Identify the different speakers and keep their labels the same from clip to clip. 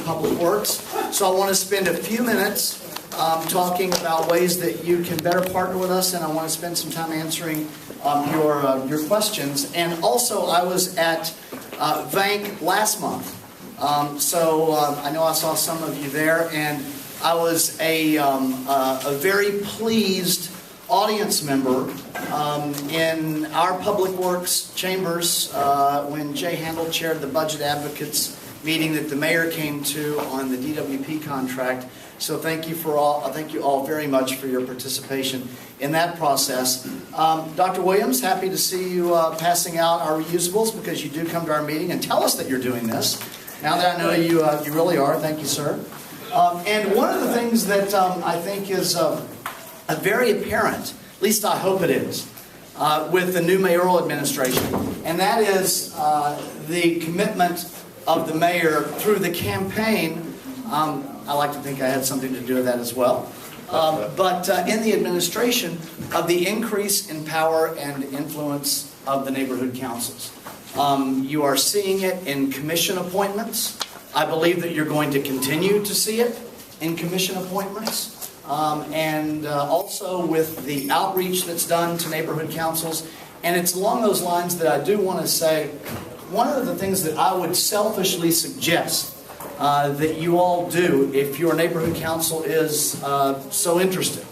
Speaker 1: Public Works. So I want to spend a few minutes talking about ways that you can better partner with us, and I want to spend some time answering your questions. And also, I was at LANCC last month, so I know I saw some of you there, and I was a very pleased audience member in our Public Works chambers when Jay Handel chaired the Budget Advocates meeting that the mayor came to on the DWP contract. So thank you all very much for your participation in that process. Dr. Williams, happy to see you passing out our reusables, because you do come to our meeting and tell us that you're doing this. Now that I know you really are, thank you, sir. And one of the things that I think is very apparent, at least I hope it is, with the new mayoral administration, and that is the commitment of the mayor through the campaign. I like to think I had something to do with that as well. But in the administration, of the increase in power and influence of the neighborhood councils. You are seeing it in commission appointments. I believe that you're going to continue to see it in commission appointments. And also with the outreach that's done to neighborhood councils. And it's along those lines that I do want to say, one of the things that I would selfishly suggest that you all do if your neighborhood council is so interested.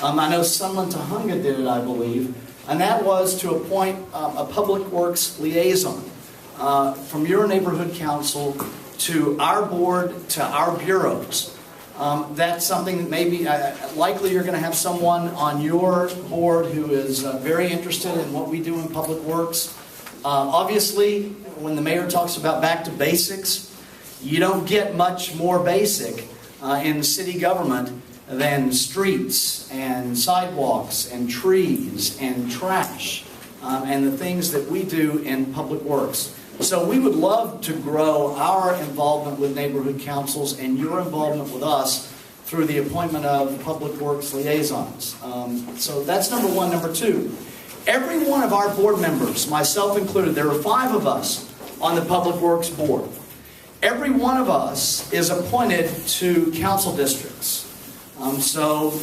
Speaker 1: I know Sunland Tahunga did it, I believe, and that was to appoint a public works liaison from your neighborhood council to our board, to our bureaus. That's something that maybe, likely you're going to have someone on your board who is very interested in what we do in public works. Obviously, when the mayor talks about back to basics, you don't get much more basic in city government than streets and sidewalks and trees and trash and the things that we do in public works. So we would love to grow our involvement with neighborhood councils and your involvement with us through the appointment of public works liaisons. So that's number one. Number two, every one of our board members, myself included, there are 5 of us on the Public Works Board. Every one of us is appointed to council districts. So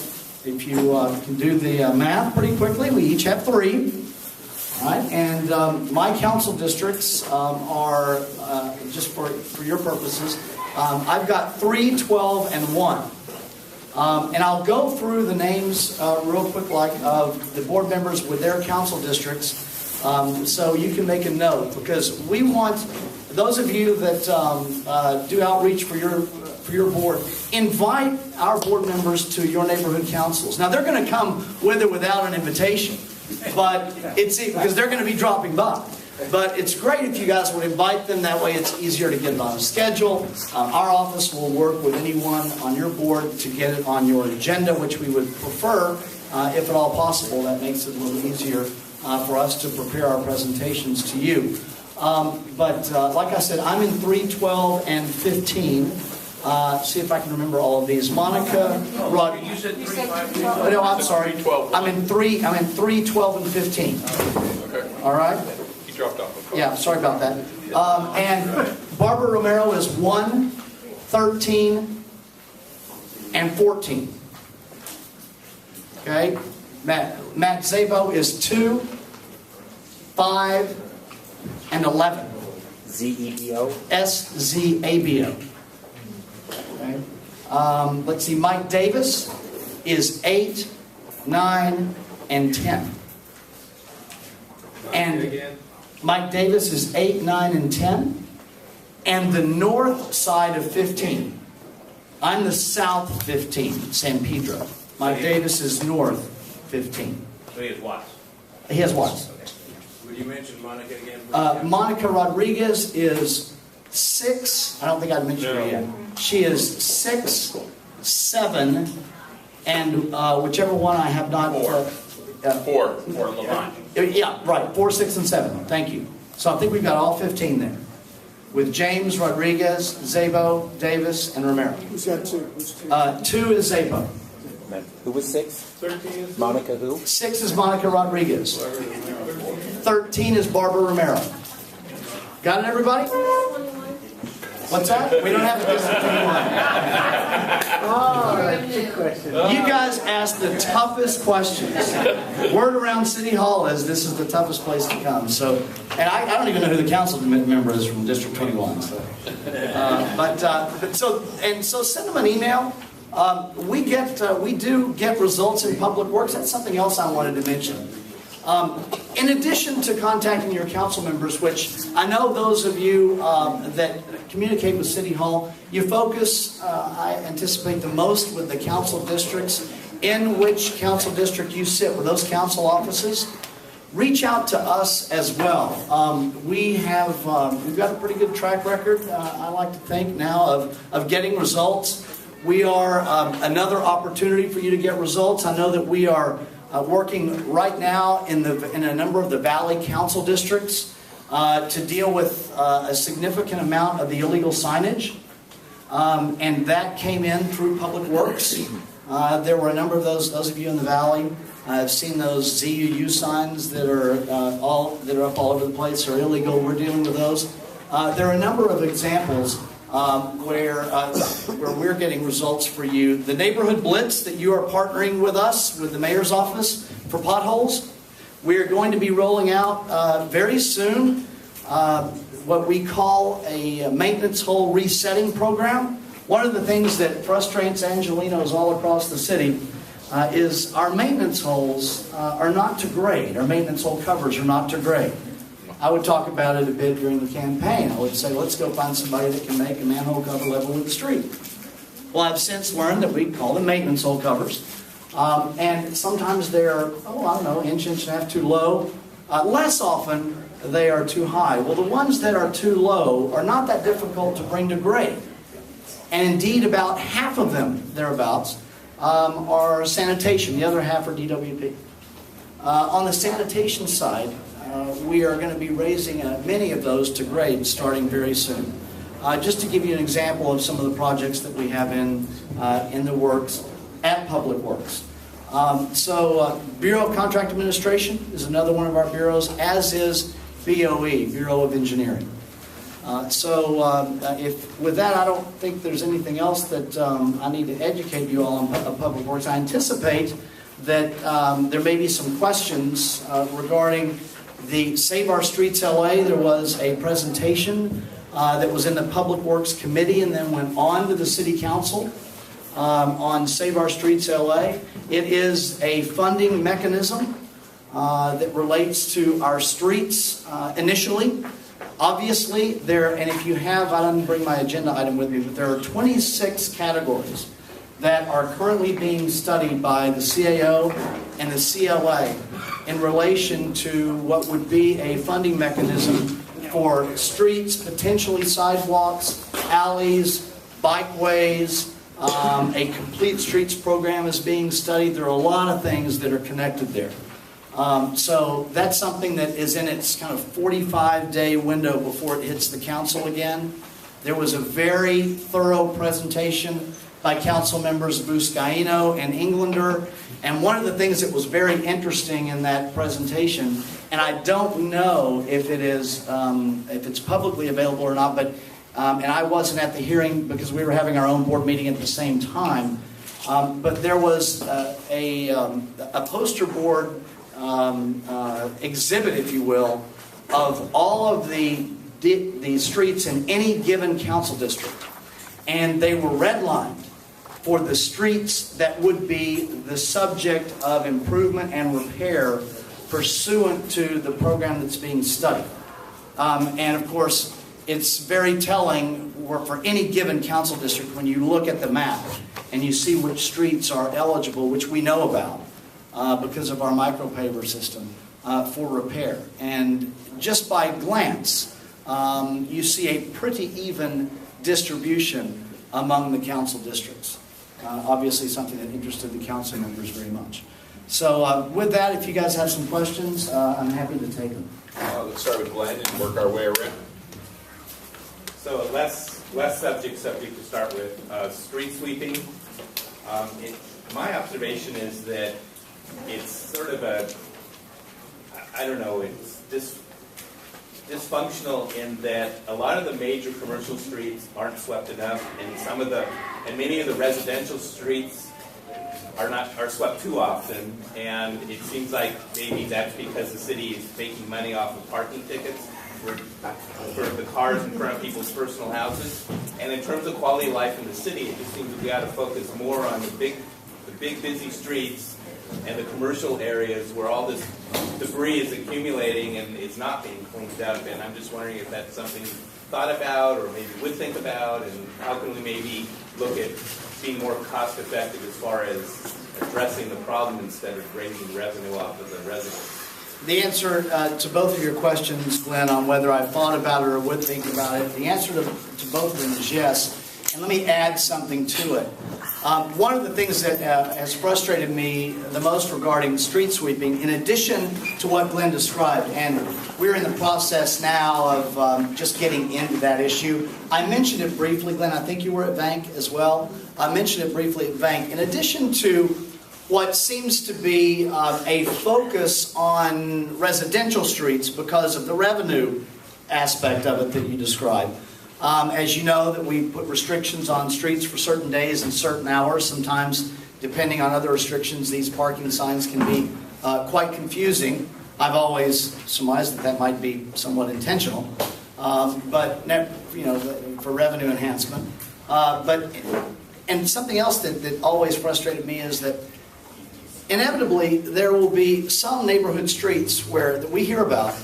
Speaker 1: if you can do the math pretty quickly, we each have 3. Right? And my council districts are, just for your purposes, I've got 3, 12, and 1. And I'll go through the names real quick, like of the board members with their council districts, so you can make a note, because we want those of you that do outreach for your board, invite our board members to your neighborhood councils. Now they're going to come with or without an invitation, but it's because they're going to be dropping by. But it's great if you guys would invite them. That way it's easier to get it on a schedule. Our office will work with anyone on your board to get it on your agenda, which we would prefer, if at all possible. That makes it a little easier for us to prepare our presentations to you. But like I said, I'm in 3, 12, and 15. See if I can remember all of these. Monica, Rod.
Speaker 2: You said 3, 5, 12.
Speaker 1: No, I'm sorry. I'm in 3, 12, and 15.
Speaker 2: Okay.
Speaker 1: All right.
Speaker 2: You dropped off.
Speaker 1: Yeah, sorry about that. And Barbara Romero is 1, 13, and 14. Okay. Matt Zabo is 2, 5, and 11.
Speaker 3: ZEBO?
Speaker 1: SZABO. Okay. Let's see, Mike Davis is 8, 9, and 10. And Mike Davis is 8, 9, and 10. And the north side of 15. I'm the south 15, San Pedro. Mike Davis is north 15.
Speaker 4: So he has Watts.
Speaker 1: He has Watts.
Speaker 4: Okay. Would you mention Monica again?
Speaker 1: Monica Rodriguez is 6. I don't think I mentioned her yet. She is 6, 7, and whichever one I have not.
Speaker 4: 4 Lavonge.
Speaker 1: Yeah, right. 4, 6, and 7. Thank you. So I think we've got all 15 there, with James, Rodriguez, Zabo, Davis, and Romero.
Speaker 5: Who's got 2?
Speaker 1: 2 is Zabo.
Speaker 3: Who was 6?
Speaker 5: 13 is
Speaker 3: Monica who?
Speaker 1: 6 is Monica Rodriguez. 13 is Barbara Romero. Got it, everybody? What's that? We don't have a District 21.
Speaker 5: Oh, that's a good question.
Speaker 1: You guys asked the toughest questions. Word around City Hall is this is the toughest place to come. So, and I don't even know who the council member is from District 21. So, so send them an email. We do get results in Public Works. That's something else I wanted to mention. In addition to contacting your council members, which I know those of you that communicate with City Hall, you focus, I anticipate, the most with the council districts in which council district you sit, with those council offices. Reach out to us as well. We've got a pretty good track record, I like to think now, of getting results. We are another opportunity for you to get results. I know that we are working right now in a number of the Valley Council districts to deal with a significant amount of the illegal signage. And that came in through Public Works. There were a number of those of you in the Valley. I've seen those ZUU signs that are up all over the place are illegal. We're dealing with those. There are a number of examples where we're getting results for you. The neighborhood blitz that you are partnering with us, with the mayor's office for potholes, we are going to be rolling out very soon what we call a maintenance hole resetting program. One of the things that frustrates Angelinos all across the city is our maintenance holes are not to grade. Our maintenance hole covers are not to grade. I would talk about it a bit during the campaign. I would say, let's go find somebody that can make a manhole cover level with the street. Well, I've since learned that we call them maintenance hole covers. And sometimes they're, inch and a half too low. Less often, they are too high. Well, the ones that are too low are not that difficult to bring to grade. And indeed, about half of them, thereabouts, are sanitation. The other half are DWP. On the sanitation side, we are going to be raising many of those to grade starting very soon. Just to give you an example of some of the projects that we have in the works at Public Works. Bureau of Contract Administration is another one of our bureaus, as is BOE, Bureau of Engineering. With that, I don't think there's anything else that I need to educate you all on Public Works. I anticipate that there may be some questions regarding the Save Our Streets LA. There was a presentation that was in the Public Works Committee and then went on to the City Council on Save Our Streets LA. It is a funding mechanism that relates to our streets initially. Obviously, and if you have, I didn't bring my agenda item with me, but there are 26 categories that are currently being studied by the CAO and the CLA in relation to what would be a funding mechanism for streets, potentially sidewalks, alleys, bikeways. A complete streets program is being studied. There are a lot of things that are connected there. So that's something that is in its kind of 45-day window before it hits the council again. There was a very thorough presentation by council members Buscaino and Englander. And one of the things that was very interesting in that presentation, and I don't know if it's publicly available or not, but and I wasn't at the hearing because we were having our own board meeting at the same time. But there was a poster board exhibit, if you will, of all of the streets in any given council district. And they were redlined for the streets that would be the subject of improvement and repair pursuant to the program that's being studied. And of course, it's very telling for any given council district when you look at the map and you see which streets are eligible, which we know about because of our micropaver system for repair. And just by glance, you see a pretty even distribution among the council districts. Obviously something that interested the council members very much. So with that, if you guys have some questions, I'm happy to take them.
Speaker 2: Let's start with Glenn and work our way around.
Speaker 4: So less subject to start with. Street sweeping. My observation is that it's sort of I don't know, it's this dysfunctional in that a lot of the major commercial streets aren't swept enough, and many of the residential streets are swept too often, and it seems like maybe that's because the city is making money off of parking tickets for the cars in front of people's personal houses. And in terms of quality of life in the city, it just seems that we ought to focus more on the big busy streets and the commercial areas where all this debris is accumulating and is not being cleaned up. And I'm just wondering if that's something you thought about or maybe would think about, and how can we maybe look at being more cost effective as far as addressing the problem instead of raising revenue off of the residents.
Speaker 1: The answer to both of your questions, Glenn, on whether I thought about it or would think about it, the answer to both of them is yes. And let me add something to it. One of the things that has frustrated me the most regarding street sweeping, in addition to what Glenn described, and we're in the process now of just getting into that issue. I mentioned it briefly, Glenn. I think you were at Bank as well. I mentioned it briefly at Bank. In addition to what seems to be a focus on residential streets because of the revenue aspect of it that you described. As you know, that we put restrictions on streets for certain days and certain hours. Sometimes, depending on other restrictions, these parking signs can be quite confusing. I've always surmised that might be somewhat intentional, but for revenue enhancement. And something else that always frustrated me is that inevitably there will be some neighborhood streets that we hear about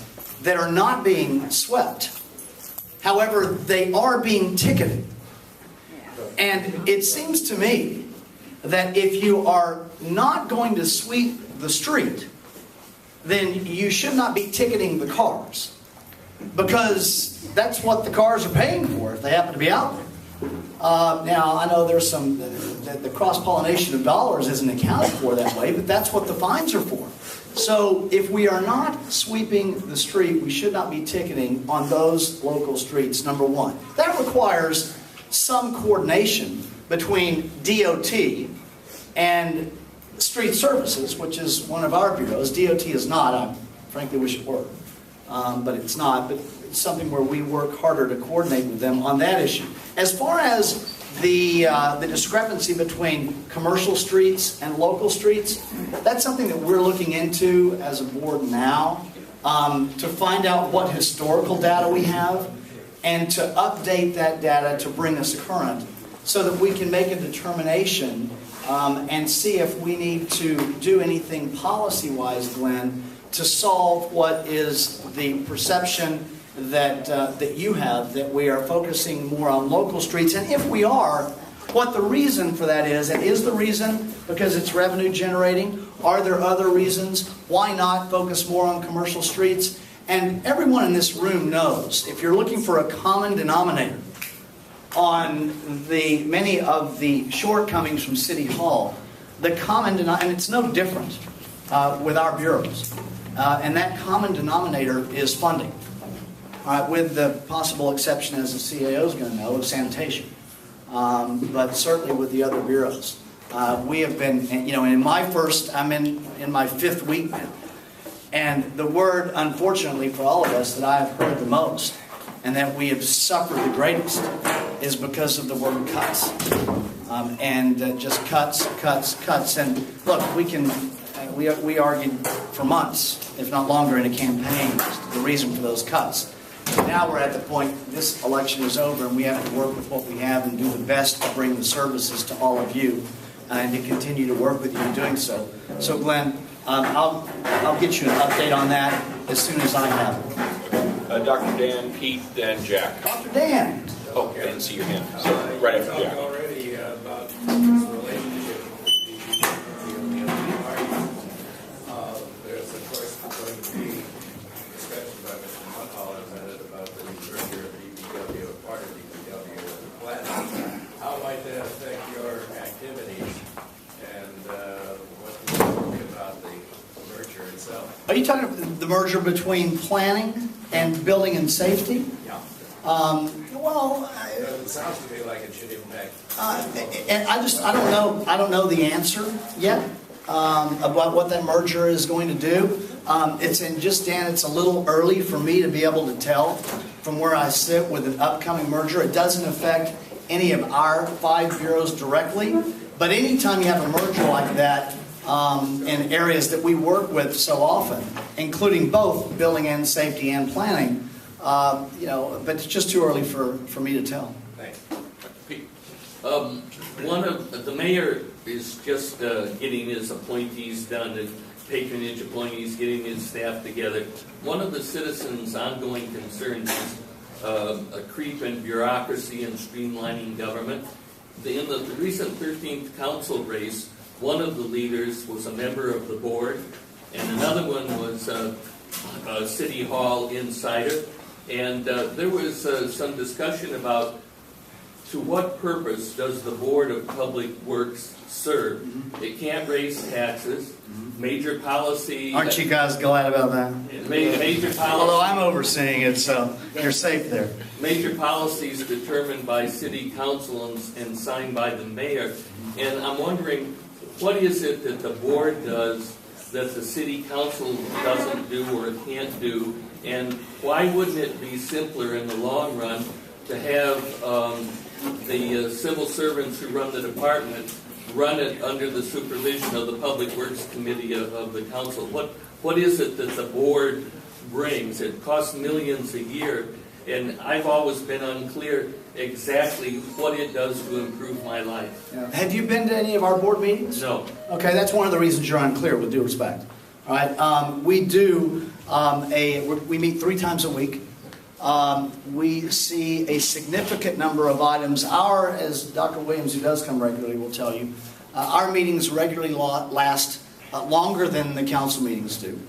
Speaker 1: that are not being swept. However, they are being ticketed. And it seems to me that if you are not going to sweep the street, then you should not be ticketing the cars. Because that's what the cars are paying for if they happen to be out there. Now, I know there's the cross-pollination of dollars isn't accounted for that way, but that's what the fines are for. So if we are not sweeping the street, we should not be ticketing on those local streets, number one. That requires some coordination between DOT and Street Services, which is one of our bureaus. DOT is not. I frankly wish it were. But it's not. But it's something where we work harder to coordinate with them on that issue. As far as the discrepancy between commercial streets and local streets, that's something that we're looking into as a board now to find out what historical data we have and to update that data to bring us current so that we can make a determination and see if we need to do anything policy-wise, Glenn, to solve what is the perception that you have, that we are focusing more on local streets. And if we are, what the reason for that is. And is the reason because it's revenue generating? Are there other reasons? Why not focus more on commercial streets? And everyone in this room knows, if you're looking for a common denominator on many of the shortcomings from City Hall, the common denominator, and it's no different with our bureaus, and that common denominator is funding. With the possible exception, as the CAO is going to know, of sanitation. But certainly with the other bureaus. We have been, I'm in my fifth week now. And the word, unfortunately for all of us, that I have heard the most, and that we have suffered the greatest, is because of the word cuts. Just cuts. And look, we argued for months, if not longer, in a campaign, the reason for those cuts. Now we're at the point, this election is over, and we have to work with what we have and do the best to bring the services to all of you and to continue to work with you in doing so. So Glenn, I'll get you an update on that as soon as I have it.
Speaker 2: Dr. Dan, Pete, then Jack.
Speaker 1: Dr. Dan.
Speaker 2: Oh, I didn't see your hand. So, right after Jack.
Speaker 6: Already about this relationship between the parties. There's of course going to be discussion by Mr. Munhall in a minute about the merger of DPW, or part of DPW with the plan. How might that affect your activities, and what do you think about the merger itself?
Speaker 1: Are you talking about the merger between planning and building and safety?
Speaker 6: Yeah.
Speaker 1: It
Speaker 6: sounds to me like it should impact.
Speaker 1: And I don't know the answer yet about what that merger is going to do. It's a little early for me to be able to tell from where I sit with an upcoming merger. It doesn't affect any of our 5 bureaus directly, but anytime you have a merger like that in areas that we work with so often, including both building and safety and planning, but it's just too early for me to tell.
Speaker 6: Thanks.
Speaker 2: Pete?
Speaker 7: The mayor is just getting his appointees done, his patronage appointees, getting his staff together. One of the citizens' ongoing concerns is a creep in bureaucracy and streamlining government. In the recent 13th council race, one of the leaders was a member of the board, and another one was a city hall insider. And there was some discussion about to what purpose does the Board of Public Works serve? It can't raise taxes. Major policy...
Speaker 1: Aren't you guys glad about that?
Speaker 7: Major policy...
Speaker 1: Although I'm overseeing it, so you're safe there.
Speaker 7: Major policies determined by city council and signed by the mayor. And I'm wondering, what is it that the board does that the city council doesn't do or can't do? And why wouldn't it be simpler in the long run to have the civil servants who run the department run it under the supervision of the Public Works Committee of the council? What is it that the board brings? It costs millions a year, and I've always been unclear exactly what it does to improve my life.
Speaker 1: Yeah. Have you been to any of our board meetings?
Speaker 7: No.
Speaker 1: Okay, that's one of the reasons you're unclear, with due respect. All right, we do we meet 3 times a week. We see a significant number of items. As Dr. Williams, who does come regularly, will tell you, our meetings regularly last longer than the council meetings do.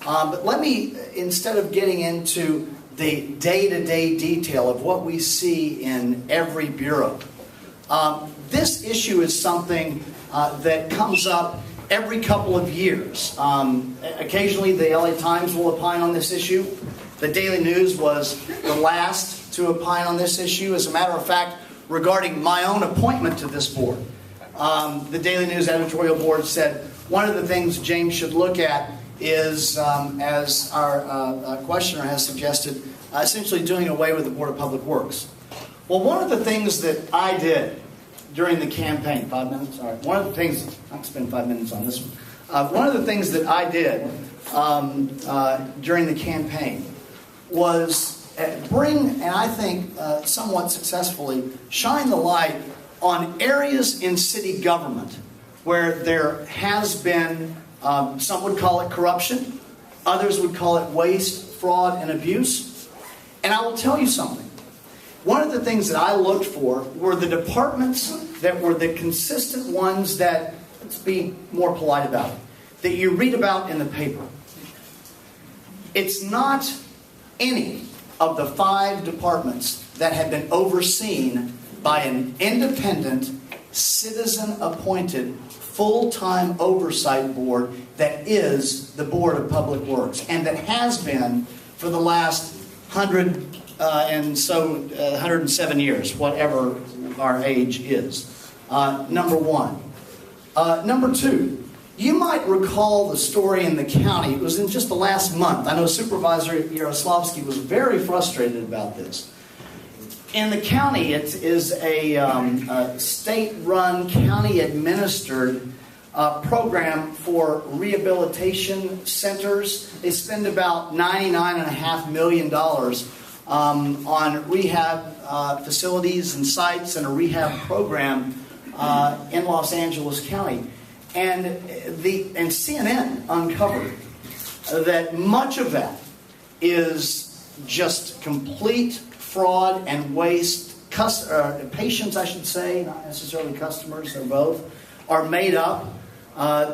Speaker 1: But let me, instead of getting into the day-to-day detail of what we see in every bureau, this issue is something that comes up every couple of years. Occasionally, the LA Times will opine on this issue. The Daily News was the last to opine on this issue. As a matter of fact, regarding my own appointment to this board, the Daily News editorial board said one of the things James should look at is, as our questioner has suggested, essentially doing away with the Board of Public Works. Well, one of the things that I did during the campaign, 5 minutes? All right. One of the things, I can spend 5 minutes on this one. One of the things that I did during the campaign was bring, and I think somewhat successfully, shine the light on areas in city government where there has been, some would call it corruption, others would call it waste, fraud, and abuse. And I will tell you something. One of the things that I looked for were the departments that were the consistent ones that, let's be more polite about it, that you read about in the paper. It's not any of the 5 departments that have been overseen by an independent, citizen-appointed, full-time oversight board that is the Board of Public Works, and that has been for the last 107 years, whatever our age is. Number one. Number two, you might recall the story in the county. It was in just the last month. I know Supervisor Yaroslavsky was very frustrated about this. In the county, it is a state-run, county-administered program for rehabilitation centers. They spend about $99.5 million on rehab facilities and sites and a rehab program in Los Angeles County. And CNN uncovered that much of that is just complete fraud and waste. Patients, I should say, not necessarily customers, they're both, are made up.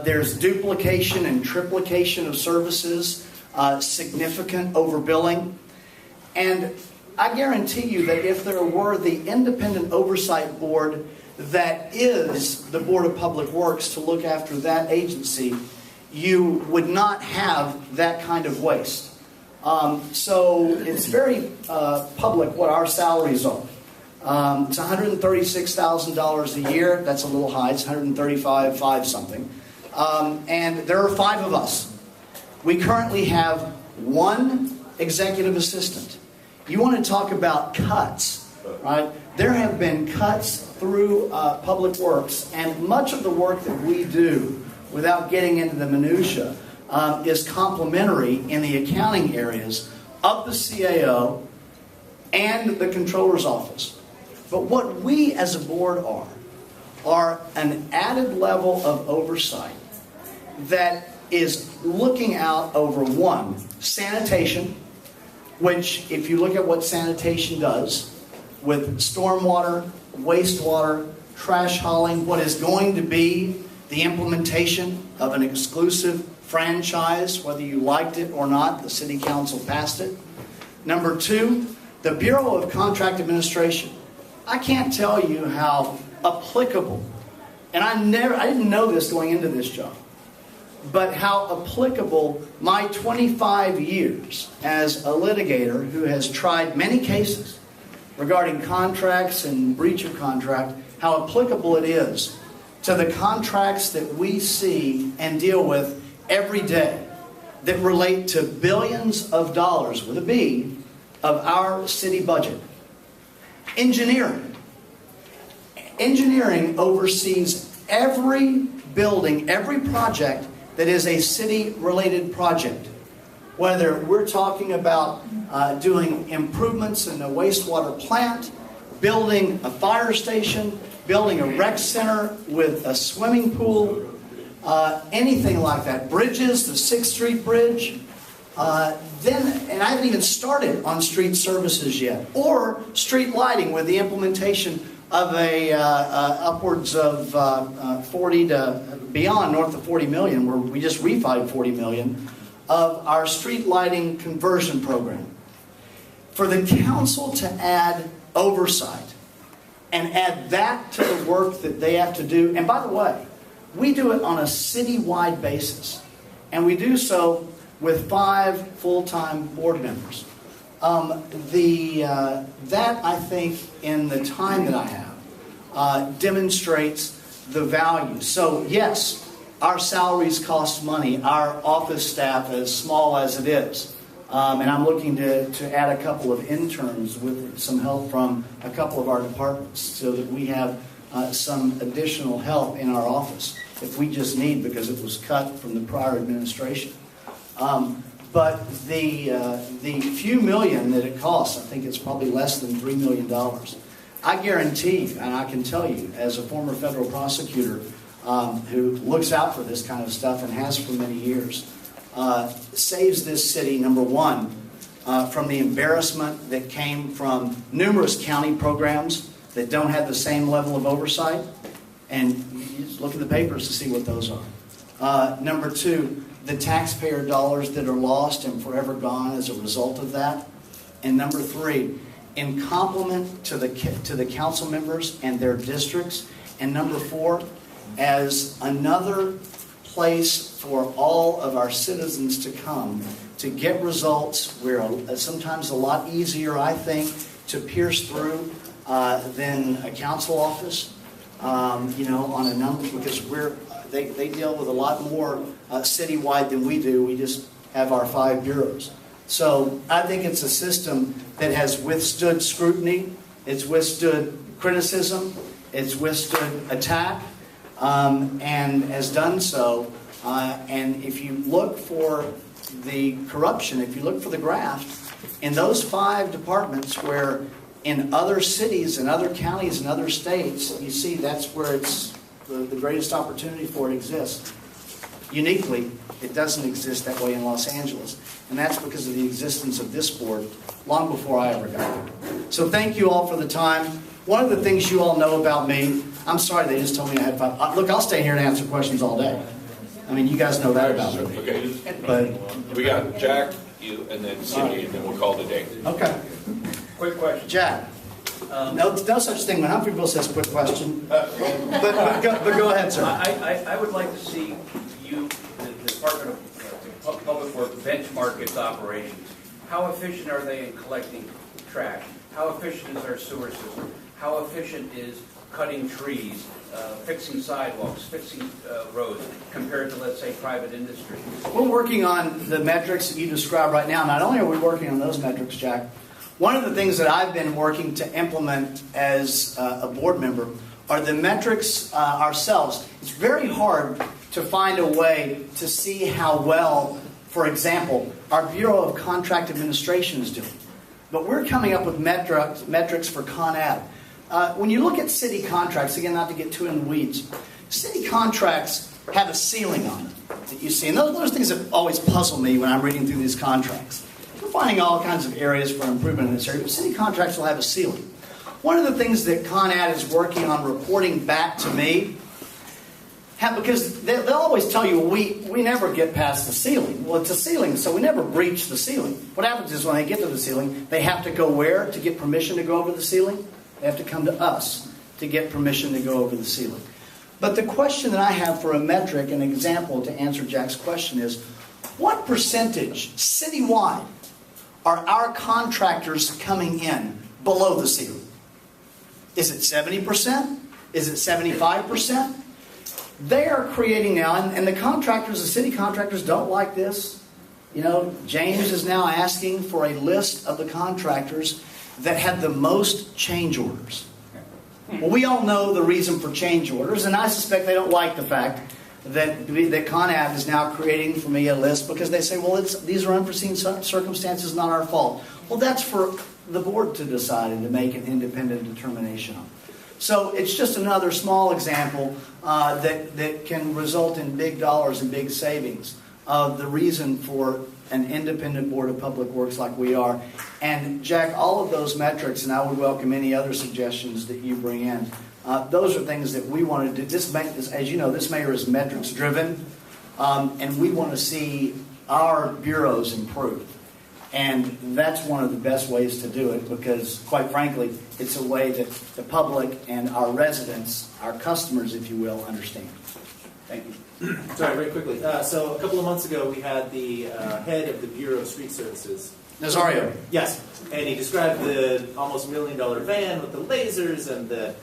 Speaker 1: There's duplication and triplication of services, significant overbilling. And I guarantee you that if there were the independent oversight board that is the Board of Public Works to look after that agency, you would not have that kind of waste. So it's very public what our salaries are. It's $136,000 a year. That's a little high. It's $135,500 something. And there are 5 of us. We currently have one executive assistant. You want to talk about cuts, right? There have been cuts through Public Works, and much of the work that we do, without getting into the minutia, is complementary in the accounting areas of the CAO and the Controller's Office. But what we as a board are an added level of oversight that is looking out over one, sanitation, which if you look at what sanitation does with stormwater, wastewater, trash hauling, what is going to be the implementation of an exclusive franchise, whether you liked it or not, the city council passed it. Number two, the Bureau of Contract Administration. I can't tell you how applicable, and I didn't know this going into this job, but how applicable my 25 years as a litigator who has tried many cases regarding contracts and breach of contract, how applicable it is to the contracts that we see and deal with every day that relate to billions of dollars, with a B, of our city budget. Engineering. Engineering oversees every building, every project that is a city-related project. Whether we're talking about doing improvements in a wastewater plant, building a fire station, building a rec center with a swimming pool, anything like that. Bridges, the 6th Street Bridge. And I haven't even started on street services yet. Or street lighting with the implementation of a upwards of 40 to beyond north of 40 million, where we just refied 40 million, of our street lighting conversion program. For the council to add oversight and add that to the work that they have to do, and by the way, we do it on a citywide basis, and we do so with 5 full-time board members. That, I think, in the time that I have, demonstrates the value. So, yes, our salaries cost money, our office staff, as small as it is. And I'm looking to add a couple of interns with some help from a couple of our departments so that we have some additional help in our office if we just need, because it was cut from the prior administration. But the few million that it costs, I think it's probably less than $3 million. I guarantee you, and I can tell you, as a former federal prosecutor who looks out for this kind of stuff and has for many years, saves this city, number one, from the embarrassment that came from numerous county programs that don't have the same level of oversight. And you just look at the papers to see what those are. Number two, the taxpayer dollars that are lost and forever gone as a result of that. And number three, in compliment to the council members and their districts. And number four, as another place for all of our citizens to come to get results. We're sometimes a lot easier, I think, to pierce through than a council office. On a number, because they deal with a lot more citywide than we do. We just have our 5 bureaus. So I think it's a system that has withstood scrutiny, it's withstood criticism, it's withstood attack, and has done so. And if you look for the corruption, if you look for the graft, in those 5 departments where in other cities and other counties and other states, you see that's where it's the greatest opportunity for it exists. Uniquely, it doesn't exist that way in Los Angeles. And that's because of the existence of this board long before I ever got there. So thank you all for the time. One of the things you all know about me, I'm sorry they just told me I had 5. Look, I'll stay here and answer questions all day. I mean, you guys know that about me.
Speaker 2: Okay.
Speaker 1: But
Speaker 2: We got Jack, you, and then Cindy, and then we'll call it a day.
Speaker 1: okay.
Speaker 6: Quick question.
Speaker 1: Jack. No such thing when Humphrey Bill says quick question. But go ahead, sir.
Speaker 8: I would like to see you, the Department of Public Works, benchmark its operations. How efficient are they in collecting trash? How efficient is our sewer system? How efficient is cutting trees, fixing sidewalks, fixing roads, compared to, let's say, private industry?
Speaker 1: We're working on the metrics that you described right now. Not only are we working on those metrics, Jack, one of the things that I've been working to implement as a board member are the metrics ourselves. It's very hard to find a way to see how well, for example, our Bureau of Contract Administration is doing. But we're coming up with metrics for Con Ed. When you look at city contracts, again, not to get too in the weeds, city contracts have a ceiling on them that you see. And those things that always puzzle me when I'm reading through these contracts. We're finding all kinds of areas for improvement in this area, but city contracts will have a ceiling. One of the things that Con Ed is working on reporting back to me, because they'll always tell you, we never get past the ceiling. Well, it's a ceiling, so we never breach the ceiling. What happens is when they get to the ceiling, they have to go where to get permission to go over the ceiling? They have to come to us to get permission to go over the ceiling. But the question that I have for a metric, an example to answer Jack's question is, what percentage citywide are our contractors coming in below the ceiling? Is it 70%? Is it 75%? They are creating now, and the contractors, the city contractors don't like this. You know, James is now asking for a list of the contractors that had the most change orders. Well, we all know the reason for change orders, and I suspect they don't like the fact that Con Ed is now creating for me a list because they say, well, these are unforeseen circumstances, not our fault. Well, that's for the board to decide and to make an independent determination on. So it's just another small example that can result in big dollars and big savings of the reason for an independent board of public works like we are. And Jack, all of those metrics, and I would welcome any other suggestions that you bring in, those are things that we want to do. As you know, this mayor is metrics driven, and we want to see our bureaus improve. And that's one of the best ways to do it because, quite frankly, it's a way that the public and our residents, our customers, if you will, understand. Thank you.
Speaker 9: Sorry, very quickly. So a couple of months ago, we had the head of the Bureau of Street Services.
Speaker 1: Nazario.
Speaker 9: Yes, and he described the almost $1 million van with the lasers and the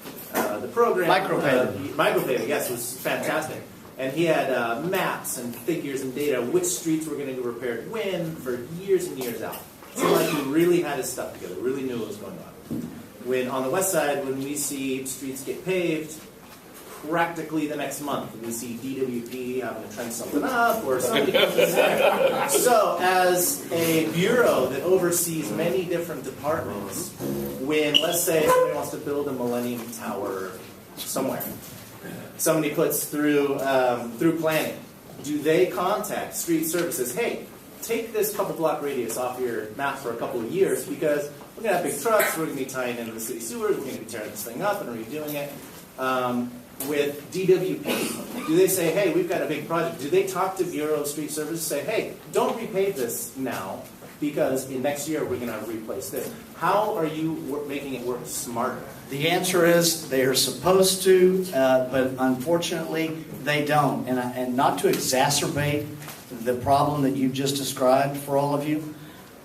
Speaker 9: program. Micropaving, yes, was fantastic. And he had maps and figures and data, which streets were going to get repaired when, for years and years out. So like he really had his stuff together, really knew what was going on. When on the west side, when we see streets get paved, practically the next month, we see DWP having to trench something up or something. So as a bureau that oversees many different departments, when, let's say, somebody wants to build a Millennium Tower somewhere, somebody puts through planning, do they contact street services, hey, take this couple block radius off your map for a couple of years because we're going to have big trucks, we're going to be tying into the city sewers, we're going to be tearing this thing up and redoing it. With DWP, do they say, hey, we've got a big project? Do they talk to Bureau of Street Services and say, hey, don't repave this now because in next year we're going to replace this? How are you making it work smarter?
Speaker 1: The answer is they are supposed to, but unfortunately they don't. And not to exacerbate the problem that you've just described for all of you,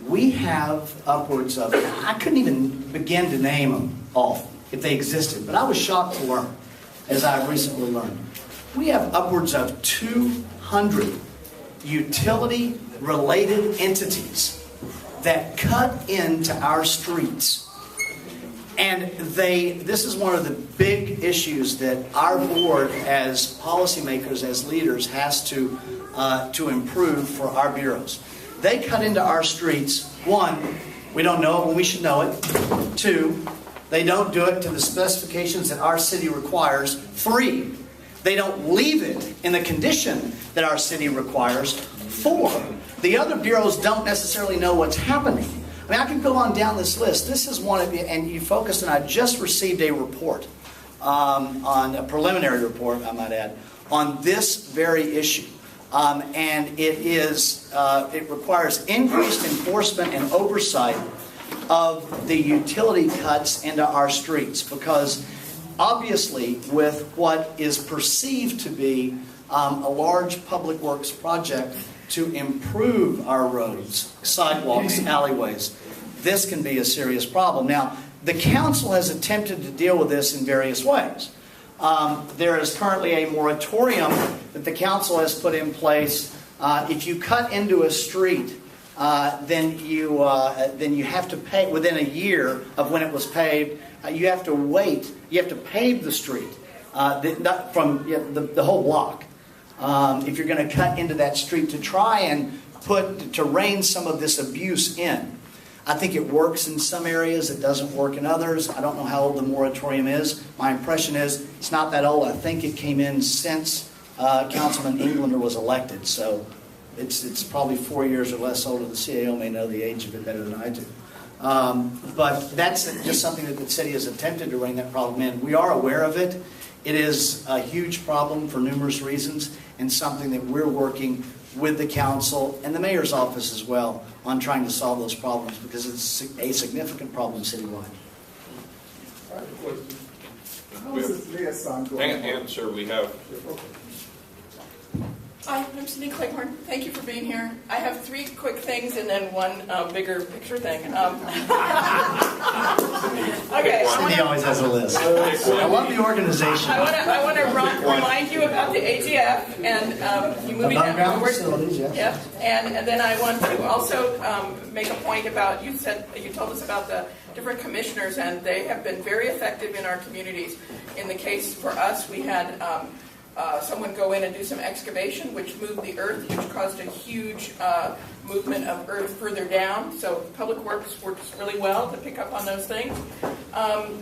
Speaker 1: we have upwards of, I couldn't even begin to name them all if they existed, but I was shocked to learn, as I recently learned. We have upwards of 200 utility-related entities that cut into our streets. And this is one of the big issues that our board, as policymakers, as leaders, has to improve for our bureaus. They cut into our streets. One, we don't know it when we should know it. Two, they don't do it to the specifications that our city requires. Three, they don't leave it in the condition that our city requires. Four, the other bureaus don't necessarily know what's happening. I mean, I can go on down this list. This is one of the, and you focused, and I just received a report on a preliminary report, I might add, on this very issue. And it requires increased enforcement and oversight of the utility cuts into our streets, because obviously with what is perceived to be a large public works project to improve our roads, sidewalks, alleyways, this can be a serious problem. Now, The council has attempted to deal with this in various ways. There is currently a moratorium that the council has put in place. If you cut into a street, then you have to pay within a year of when it was paved. You have to wait. You have to pave the street, not from the whole block. If you're going to cut into that street to try and rein some of this abuse in. I think it works in some areas. It doesn't work in others. I don't know how old the moratorium is. My impression is it's not that old. I think it came in since Councilman Englander was elected. So it's probably 4 years or less older. The CAO may know the age of it better than I do. But that's just something that the city has attempted to rein that problem in. We are aware of it. It is a huge problem for numerous reasons and something that we're working with the council and the mayor's office as well on trying to solve those problems because it's a significant problem citywide.
Speaker 6: How is this liaison going?
Speaker 2: Hang on, sir, we have...
Speaker 10: Hi, I'm Cindy Clayhorn. Thank you for being here. I have 3 quick things and then one bigger picture thing. Okay.
Speaker 1: Cindy always has a list. I love the organization.
Speaker 10: I want to remind you about the ATF and you moving
Speaker 1: Above-ground
Speaker 10: forward.
Speaker 1: facilities, yes.
Speaker 10: Yep. And then I want to also make a point about, you told us about the different commissioners and they have been very effective in our communities. In the case for us, we had someone go in and do some excavation, which moved the earth, which caused a huge movement of earth further down. So Public Works works really well to pick up on those things.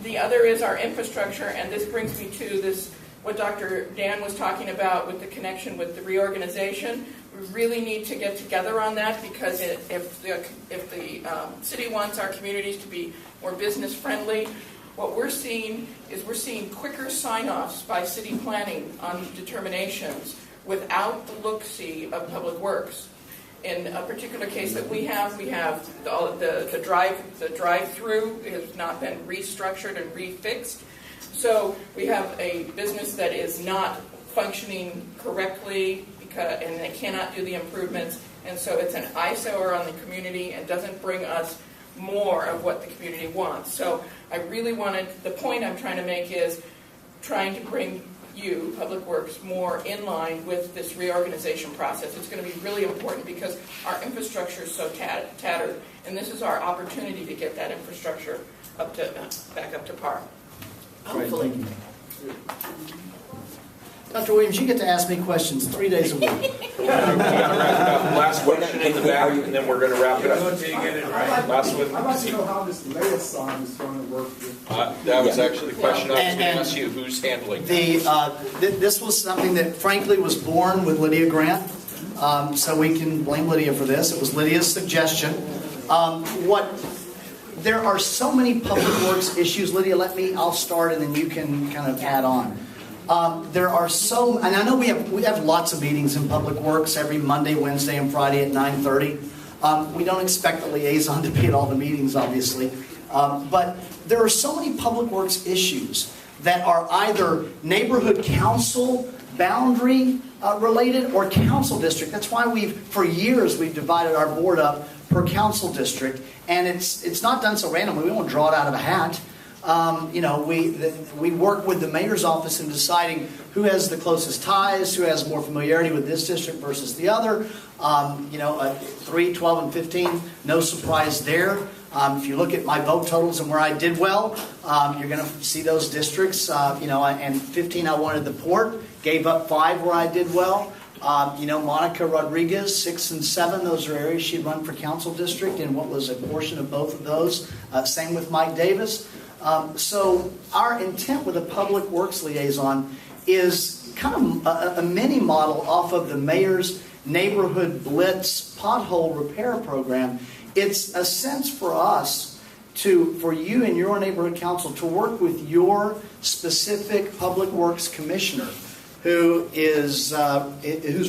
Speaker 10: The other is our infrastructure, and this brings me to this, what Dr. Dan was talking about with the connection with the reorganization. We really need to get together on that because if the city wants our communities to be more business friendly, what we're seeing is quicker sign-offs by city planning on determinations without the look-see of Public Works. In a particular case that we have the drive-through has not been restructured and refixed. So we have a business that is not functioning correctly and they cannot do the improvements. And so it's an eyesore on the community and doesn't bring us more of what the community wants. So I really the point I'm trying to make is trying to bring you, Public Works, more in line with this reorganization process. It's going to be really important because our infrastructure is so tattered, and this is our opportunity to get that infrastructure back up to par.
Speaker 1: Hopefully. Dr. Williams, you get to ask me questions 3 days a week.
Speaker 2: Last question in the back, and then we're going to wrap it up.
Speaker 6: Until you get it right.
Speaker 2: Last one.
Speaker 6: I'd like to know how this liaison is going to work.
Speaker 2: That was actually the question I was going to ask you. Who's handling that?
Speaker 1: This was something that frankly was born with Lydia Grant, so we can blame Lydia for this. It was Lydia's suggestion. There are so many public works issues. Lydia, I'll start and then you can kind of add on. There are and I know we have lots of meetings in Public Works every Monday, Wednesday, and Friday at 9:30. We don't expect the liaison to be at all the meetings, obviously. But there are so many Public Works issues that are either neighborhood council boundary related or council district. That's why for years we've divided our board up per council district. And it's not done so randomly. We won't draw it out of a hat. We work with the mayor's office in deciding who has the closest ties, who has more familiarity with this district versus the other. 3, 12, and 15, no surprise there. If you look at my vote totals and where I did well, you're going to see those districts. And 15, I wanted the port, gave up 5 where I did well. Monica Rodriguez, 6 and 7, those are areas she'd run for council district and what was a portion of both of those. Same with Mike Davis. So our intent with a Public Works liaison is kind of a mini model off of the mayor's neighborhood blitz pothole repair program. It's a sense for us for you and your neighborhood council to work with your specific Public Works commissioner whose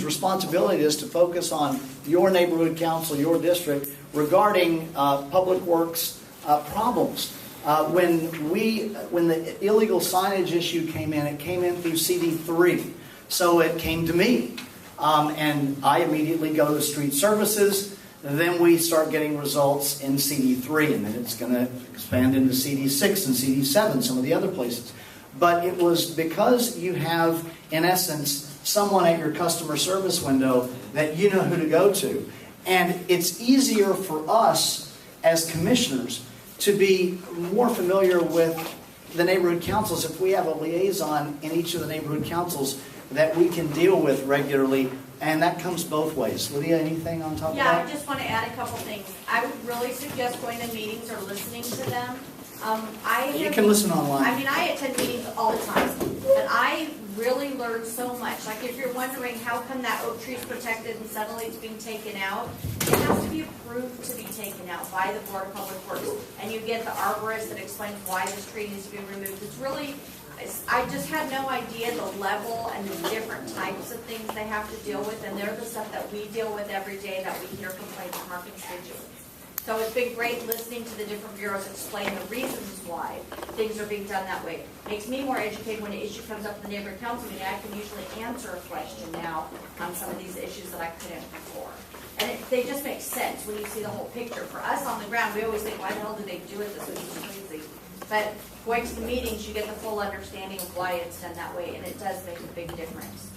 Speaker 1: responsibility it is to focus on your neighborhood council, your district, regarding Public Works problems. When the illegal signage issue came in, it came in through CD3. So it came to me. And I immediately go to street services Then we start getting results in CD3, and then it's going to expand into CD6 and CD7, some of the other places. But it was because you have, in essence, someone at your customer service window that you know who to go to. And it's easier for us as commissioners to be more familiar with the neighborhood councils if we have a liaison in each of the neighborhood councils that we can deal with regularly. And that comes both ways. Lydia, anything on top of that?
Speaker 11: Yeah, I just want to add a couple things. I would really suggest going to meetings or listening to them.
Speaker 1: You can listen online.
Speaker 11: I mean, I attend meetings all the time, but I really learned so much. Like if you're wondering how come that oak tree is protected and suddenly it's being taken out, it has to be approved to be taken out by the Board of Public Works. And you get the arborist that explains why this tree needs to be removed. It's really, I just had no idea the level and the different types of things they have to deal with, and they're the stuff that we deal with every day that we hear complaints from our constituents. So it's been great listening to the different bureaus explain the reasons why things are being done that way. Makes me more educated when an issue comes up in the neighborhood council meeting. I can usually answer a question now on some of these issues that I couldn't before. And they just make sense when you see the whole picture. For us on the ground, we always think, why the hell do they do it this way? It's crazy. But going to the meetings, you get the full understanding of why it's done that way, and it does make a big difference.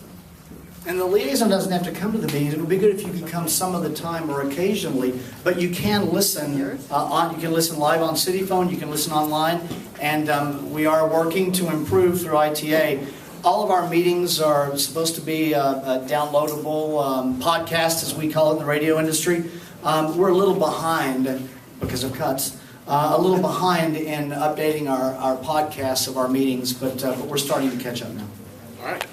Speaker 1: And the liaison doesn't have to come to the meetings. It would be good if you could come some of the time or occasionally, but you can listen you can listen live on City Phone, you can listen online, and we are working to improve through ITA. All of our meetings are supposed to be a downloadable podcast, as we call it in the radio industry. We're a little behind because of cuts. A little behind in updating our podcasts of our meetings, but we're starting to catch up now.
Speaker 2: All right.